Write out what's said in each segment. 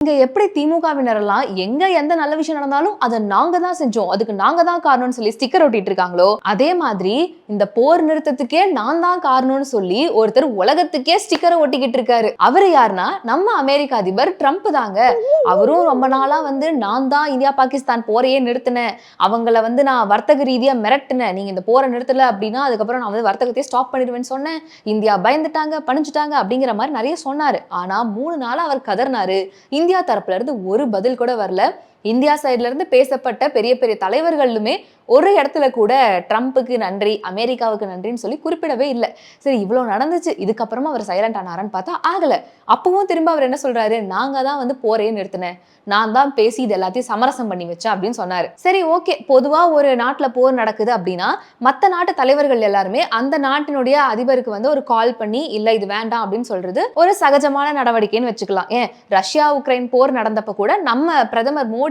இங்க எப்படி திமுகவினரெல்லாம் எங்க எந்த நல்ல விஷயம் நடந்தாலும் அதை நாங்க தான் செஞ்சோம், அதுக்கு நாங்க தான் காரணம்னு சொல்லி ஸ்டிக்கர் ஒட்டிட்டு இருக்காங்களோ, அதே மாதிரி இந்த போர் நிறுத்தத்துக்கே நான் தான் காரணம்னு சொல்லி ஒருத்தர் உலகத்துக்கே ஸ்டிக்கரை ஒட்டிக்கிட்டு இருக்காரு. அவரு யாருன்னா நம்ம அமெரிக்க அதிபர் ட்ரம்ப் தாங்க. அவரும் ரொம்ப நாளா நான் தான் இந்தியா பாகிஸ்தான் போரையே நிறுத்தினேன், அவங்கள நான் வர்த்தக ரீதியா மிரட்டினேன், நீங்க இந்த போரை நிறுத்தல அப்படின்னா அதுக்கப்புறம் நான் வர்த்தகத்தையே ஸ்டாப் பண்ணிடுவேன்னு சொன்னேன், இந்தியா பயந்துட்டாங்க பணிஞ்சுட்டாங்க அப்படிங்கிற மாதிரி நிறைய சொன்னாரு. ஆனா 3 நாளா அவர் கதர்னாரு. இந்தியா தரப்புல இருந்து ஒரு பதில் கூட வரல. இந்தியா சைடுல இருந்து பேசப்பட்ட பெரிய பெரிய தலைவர்களுமே ஒரு இடத்துல கூட ட்ரம்ப்புக்கு நன்றி, அமெரிக்காவுக்கு நன்றின்னு சொல்லி குறிப்பிடவே இல்லை. சரி, இவ்வளவு நடந்துச்சு, இதுக்கப்புறமா அவர் சைலண்ட் ஆனாரான்னு பார்த்தா ஆகல. அப்பவும் திரும்ப அவர் என்ன சொல்றாரு, நாங்க தான் போரையே நிறுத்தினேன், நான் தான் பேசி இது எல்லாத்தையும் சமரசம் பண்ணி வச்சேன் அப்படின்னு சொன்னாரு. சரி, ஓகே, பொதுவா ஒரு நாட்டுல போர் நடக்குது அப்படின்னா மத்த நாட்டு தலைவர்கள் எல்லாருமே அந்த நாட்டினுடைய அதிபருக்கு ஒரு கால் பண்ணி இல்ல இது வேண்டாம் அப்படின்னு சொல்றது ஒரு சகஜமான நடவடிக்கைன்னு வச்சுக்கலாம். ஏன், ரஷ்யா உக்ரைன் போர் நடந்தப்ப கூட நம்ம பிரதமர் மோடி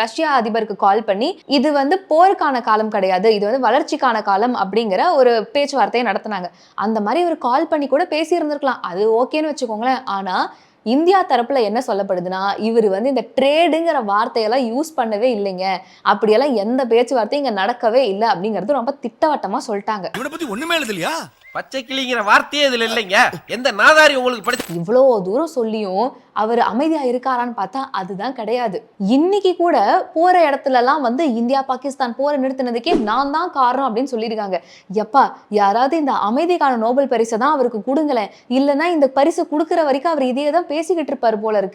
ரஷ்யா அதிபருக்கு கால் பண்ணி இது போருக்கான காலம் கிடையாது, இது வளர்ச்சிக்கான காலம் அப்படிங்கிற ஒரு பேச்சுவார்த்தையை நடத்தினாங்க. அந்த மாதிரி ஒரு கால் பண்ணி கூட பேசி இருந்திருக்கலாம், அது ஓகேன்னு வச்சுக்கோங்களேன். ஆனா இந்தியா தரப்புல என்ன சொல்லப்படுதுன்னா, இவர் இந்த ட்ரேடுங்கிற வார்த்தையெல்லாம் யூஸ் பண்ணவே இல்லைங்க, அப்படியெல்லாம் எந்த பேச்சுவார்த்தையும் இங்க நடக்கவே இல்லை அப்படிங்கிறது ரொம்ப திட்டவட்டமா சொல்லிட்டாங்க. இவனை பத்தி ஒண்ணுமே எழுதலையா? பச்சை கிளிங்கிற வார்த்தையே இதுல இல்லைங்க. எந்த நாதாரி உங்களுக்கு படிச்சு இவ்வளோ தூரம் சொல்லியும் அவர் அமைதியா இருக்காரான்னு பார்த்தா அதுதான் கிடையாது. இன்னைக்கு கூட போற இடத்துல எல்லாம் இந்தியா பாகிஸ்தான் போரை நிறுத்தினதுக்கே நான் தான் காரணம் அப்படின்னு சொல்லியிருக்காங்க. எப்பா, யாராவது இந்த அமைதிக்கான நோபல் பரிசை தான் அவருக்கு கொடுங்களேன், இல்லைன்னா இந்த பரிசு கொடுக்குற வரைக்கும் அவர் இதையே தான் பேசிக்கிட்டு இருப்பாரு போல இருக்கு.